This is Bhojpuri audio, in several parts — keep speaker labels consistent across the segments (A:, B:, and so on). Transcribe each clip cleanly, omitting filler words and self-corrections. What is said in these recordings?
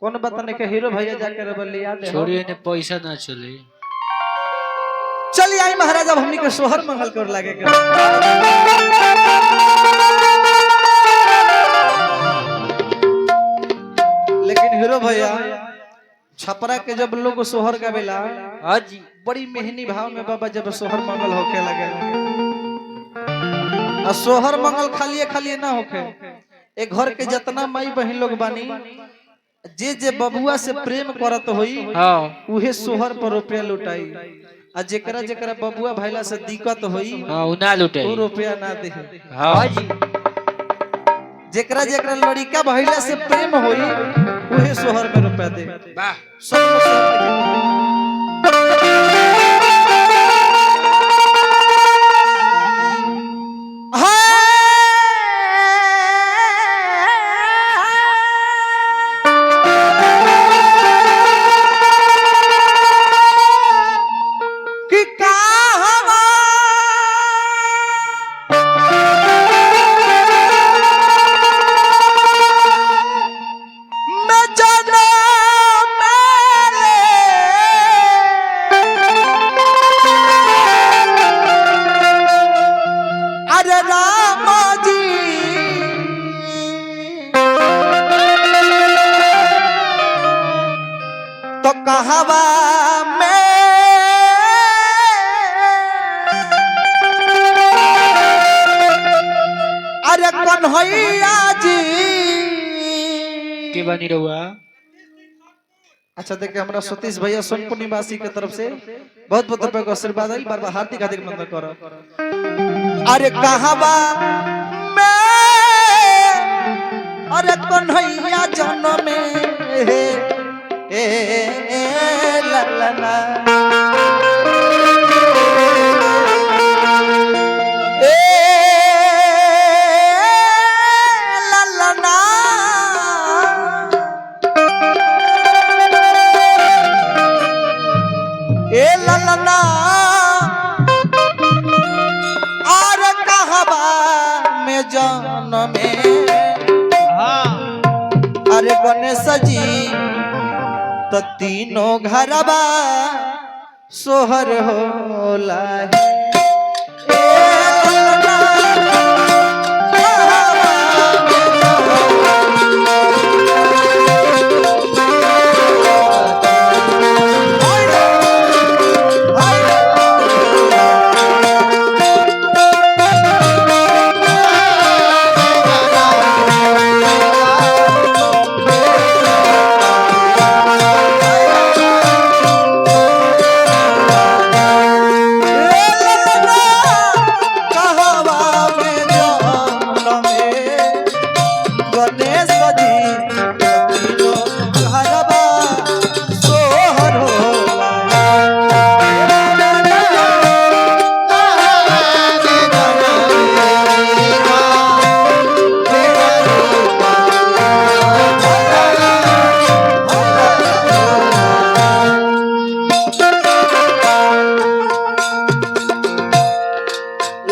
A: कौन बताने के हीरो भैया जाकर लिया दे
B: छोड़िए ने पैसा ना चले।
A: चलिए आई महाराज अब हमनी के सोहर मंगल कर लागे के लेकिन हीरो भैया छपरा के जब लोग सोहर गावेला
B: आज
A: बड़ी मेहनी भाव में बाबा जब सोहर मंगल होके लगे आ सोहर मंगल खालिए ना होके एक घर के जितना माई बहन लोग बानी जे बबुआ से प्रेम करत होई उहे सोहर पर रुपया लुटाई आ जेकरा जेकरा बबुआ भैला से दिक्कत होई
B: ना लुटाई
A: वो रुपया ना दे
B: जी।
A: जेकरा जेकरा लड़का भैला से प्रेम होई उहे सोहर में रुपया दे।
B: वाह
A: हवा में अरे कन्हैया जी
B: के बनी रहुआ।
A: अच्छा देखिए हमारा सतीश भैया सोनपुर निवासी के तरफ से बहुत बहुत रुपए का आशीर्वाद है बार बार हार्दिक हार्दिक नमन करो। अरे कहवा में अरे कन्हैया जन्म में ला ला ला ला ला ला ला ला ला और कहवा में जन्म में अरे गणेश जी तो तीनों घरबा सोहर होला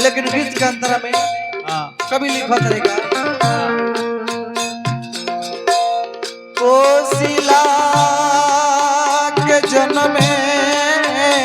A: लेकिन बीच के अंतरा में कभी लिखा तरीका कोशिला के जन्म में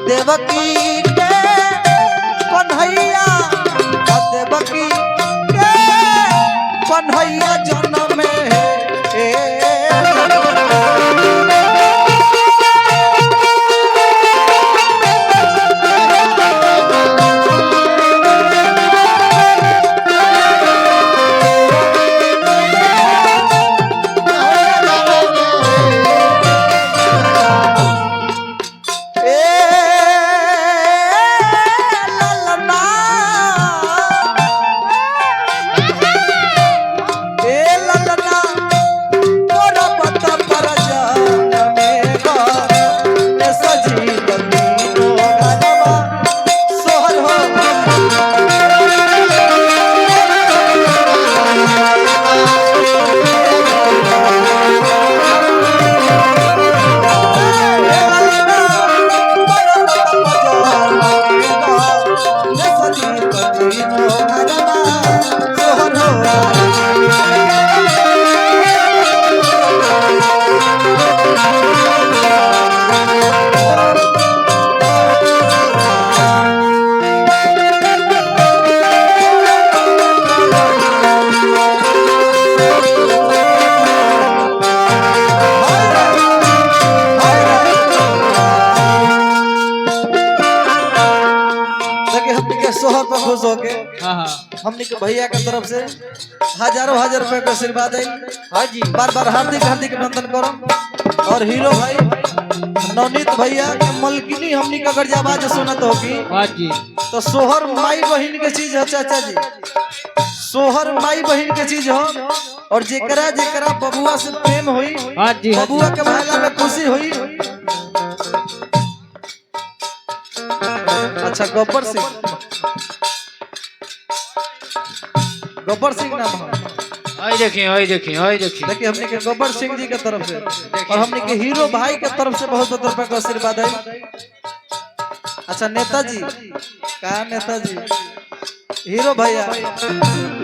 A: देवकी के कन्हैया देवकी के कन्हैया जन्म में हमने के भैया के तरफ से हजारों हजार रुपए का आशीर्वाद है।
B: हाँ जी
A: बार बार हार्दिक हार्दिक अभिनंदन करो। और हीरो भाई नवनीत भैया के मलकिनी हमने का अगर जब आवाज सुनत होगी
B: हाँ जी
A: तो सोहर माई बहन के चीज है चाचा जी, सोहर माई बहन के चीज हो। और जेकरा जेकरा बबुआ से प्रेम हुई,
B: हाँ जी
A: बबुआ के भाला में खुशी हुई। अच्छा गब्बर सिंह नाम है।
B: हाय देखिए हाय देखिए हाय देखिए
A: देखिए हमने के गब्बर सिंह जी के तरफ से और हमने के हीरो भाई के तरफ से बहुत बहुत रुपए का आशीर्वाद है। अच्छा नेताजी कहा नेताजी हीरो भैया,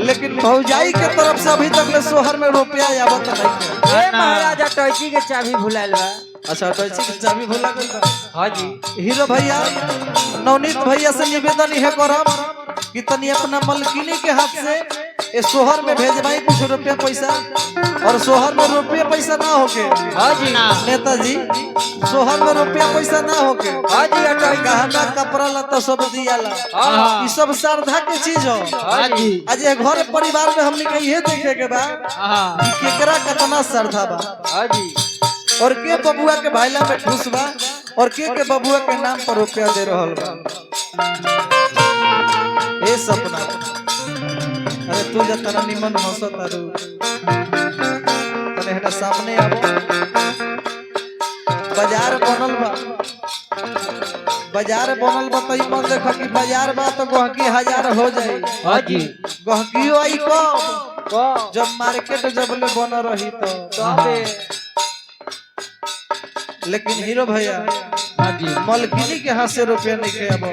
A: लेकिन भौजाई के तरफ से अभी तक ले सोहर में रुपया आवत नहीं है।
C: महाराजा टॉयची के चाबी भुलाइल बा।
A: अच्छा टॉयची के चाबी भुला गइल बा।
C: हाँ जी
A: हीरो भैया नवनीत भैया से निवेदन है करब कि तनी अपना मलकिनी के हाथ से ये सोहर में भेजवाई कुछ रुपया पैसा। और सोहर में रुपया पैसा ना होके
B: हाँ जी
A: नेताजी, सोहर में रुपया पैसा ना होके
C: हाँ जी
A: गहना कपड़ा लता सब दियाला,
B: हाँ।
A: ये सब श्रद्धा के चीज हो।
B: हाँ जी
A: आज ये घर परिवार में हमने के ये देखे के बा
B: हाँ
A: कि केकरा कितना श्रद्धा बा
C: हाँ जी
A: और के बबुआ के भाईला में खुश बा और के बबुआ के नाम पर रुपया दे रहल बा। ए सपना अरे तू जतना निमन हंसत तारू तने हटा सामने आबो। बाजार बनल बा त ई मन देख कि बाजार बा तो गहकी हजार हो जाई।
B: हाँ जी
A: गहकियो आई कब जब मार्केट जबले बन रही तो
C: तबे
A: लेकिन हीरो भैया
B: हाँ जी
A: मलकिनी के हाथ से रुपया नहीं खे अब।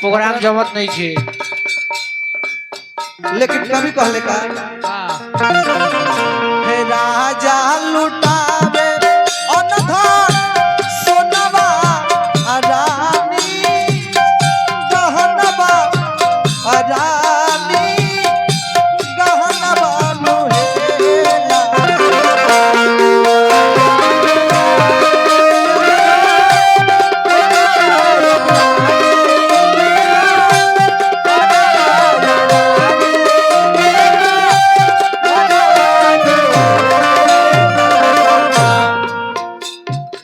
B: प्रोग्राम जमत नहीं थे।
A: लेकिन कभी कहले का हे राजा लुटावे अनधन सोनवा रानी गहनवा रानी गहनवा नुहेला।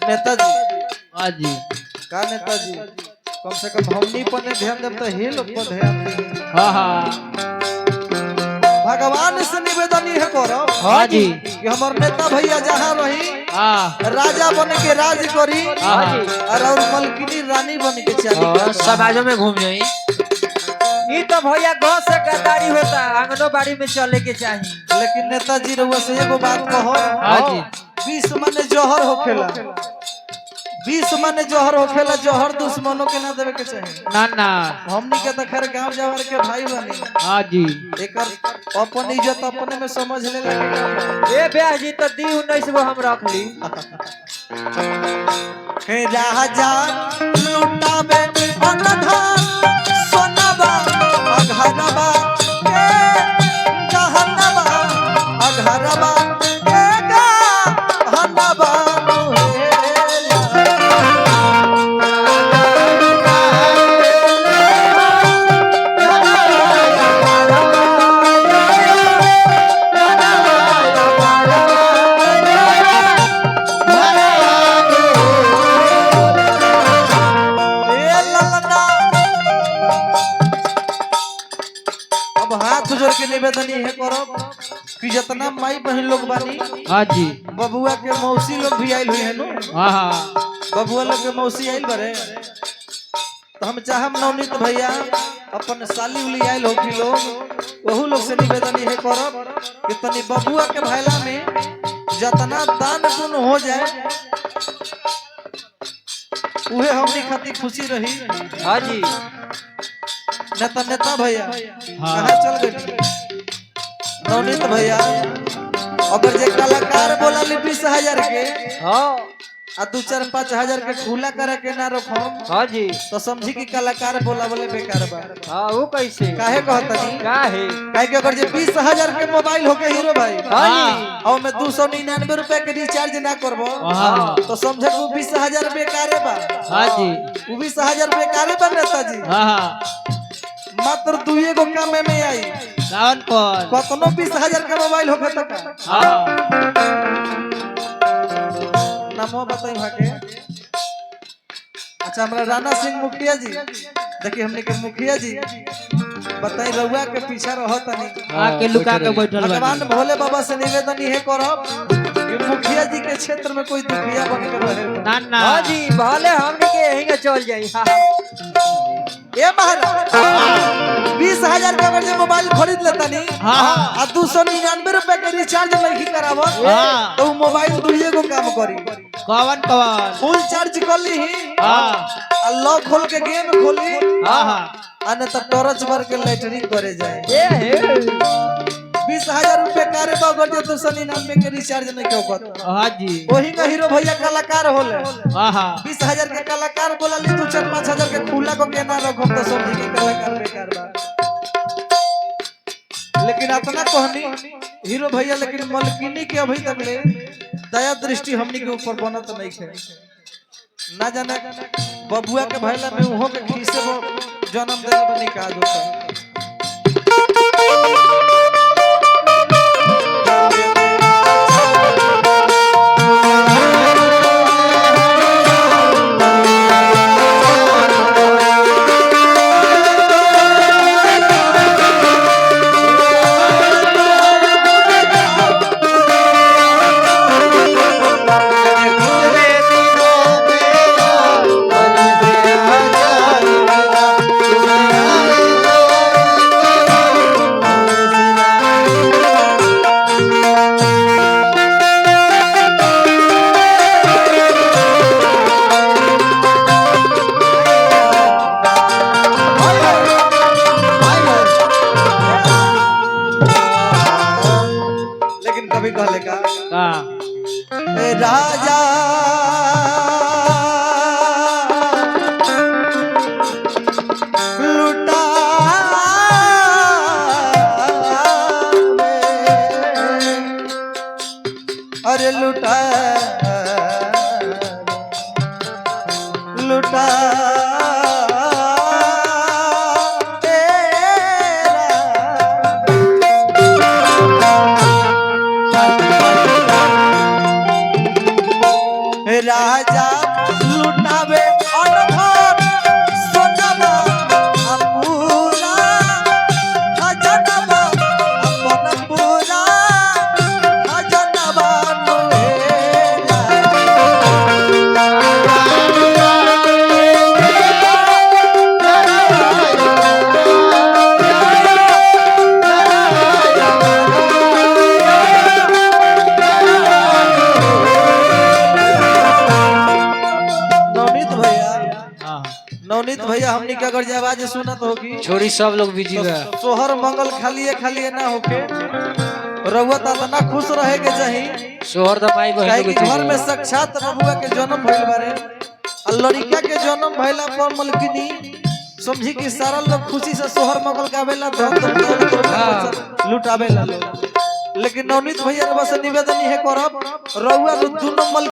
A: नेताजी
B: हाँ जी
A: का नेताजी कम से कम हमनी पर ने ध्यान देब तो हे लोग पर ध्यान दे।
B: हाँ हाँ
A: भगवान से निवेदन है करो
B: हाँ जी
A: कि हमार नेता भैया जहाँ रही
B: हाँ
A: राजा बन के राज करी
B: हाँ
A: और मलकिनी रानी बन के चली।
B: समाजों में घूम जाए।
C: ये तो भैया गाँव से गद्दारी होता, आंगनों बाड़ी में चले के चाहिए।
A: लेकिन नेताजी रउआ से एगो बात कहो,
B: हाँ जी
A: 20 माने जहर होखेला, 20 माने जहर होखेला, जहर दुश्मनों के ना देवे के चाहिए।
B: ना ना
A: हमनी के तो खैर गांव जवार के भाई बनी,
B: हाँ जी
A: एकर अपन इज्जत अपने में समझ ले लगे।
C: ए ब्याह जी तो दी 19 गो हम रख ली।
A: हे राजा लुटावे अनधन सोनवा अघरवा के गहनवा अघरवा के गहनवा जोड़ के निवेदन है करब कि जितना माई बहन लोग बानी,
B: हाँ जी
A: बबुआ के मौसी लोग भी आयल हुई है नो,
B: हाँ हाँ
A: बबुआ लोग के मौसी आयल बरे तो हम चाहम नवनीत भैया अपन साली उली आयल हो कि लोग वहू लोग से निवेदन है करब कि तनी बबुआ के भाईला में जितना दान पुण्य हो जाए उहे हमनी खातिर खुशी रही।
C: हाँ जी
A: नेता भैया
B: हाँ।
A: कहाँ चल गए नवनीत भैया? अगर जे कलाकार बोला 20,000 के
C: हाँ
A: आ 2-4-5 हजार के खुला करे के ना रखम
C: हाँ जी
A: तो समझी कि कलाकार बोला बोले बेकार बा।
C: हाँ वो कैसे
A: काहे कहतनी
C: काहे
A: काहे कि अगर जे 20,000 के मोबाइल होके हीरो भाई
B: हाँ।
A: और में 299 रुपए के रिचार्ज ना करबो
B: हाँ।
A: तो समझे कि 20,000 बेकारे बा।
B: हाँ जी
A: वो 20,000 बेकारे बा नेताजी।
B: हाँ हाँ
A: मात्र 2 गो काम में आई
B: कौन कौन
A: कतनो 20,000 का मोबाइल होखे तक
B: हाँ
A: नामो बताई वहाँ के। अच्छा हमारा राणा सिंह मुखिया जी देखिए हमने के मुखिया जी बताई रउआ के पीछा रहो तनी
B: आके लुका के बैठल
A: भगवान भोले बाबा से निवेदन ये करब कि मुखिया जी के क्षेत्र में कोई दुखिया बन के रहे
B: ना ना
C: हाँ जी भले हमने के यहीं के चल जाई हाँ
A: ए महाराज 20,000 का अगर जो मोबाइल खरीद लेता नी
B: हाँ।
A: आ 299 रुपए के रिचार्ज नहीं करावत
B: हाँ।
A: तो मोबाइल 2 गो काम करी
B: कौन कौन
A: फुल चार्ज कर ली
B: हाँ
A: आ लॉक खोल के गेम खोली
B: हाँ हाँ
A: आने तो टॉर्च भर के लैटरिन करे जाए
C: ए
A: 20,000 रुपए कारे बगड़ जो 299 के रिचार्ज नहीं क्यों कर
B: हाँ जी
A: वही का हीरो भैया कलाकार होले
B: हाँ हाँ
A: 20,000 के कलाकार बोला ली 2-4-5,000 के खुला को केना रखम तो समझी के कलाकार बेकार बा। लेकिन अपना कहनी हीरो भैया लेकिन मलकिनी के अभी तक ले दया दृष्टि हमनी के ऊपर बनत नहीं है ना जाने बबुआ के भैला में उहो के खीसे वो जन्म देला बनी का होता लेकिन कभी कहले का ए राजा लुटा अरे लुटा लुटा राजा लुटावे अनधन सोनवा अपूरा खजनवा अपन पूरा खजनवा नुहेला नवनीत भैया हमनी के अगर आवाज सुनत होगी
B: छोड़ी सब लोग बिजी बा
A: सोहर मंगल खालिए ना होके रउआ तना खुश रहे के चाही
B: सोहर तो माई बहन
A: काहे कि घर में साक्षात बबुआ के जन्म भइल बारे आ लड़का के जन्म भइला पर मलकिनी समझी कि सारा लोग खुशी से सोहर मंगल गावेला धन दौलत लुटावेला लोग। लेकिन नवनीत भैया बस निवेदन है करब रउआ दुनो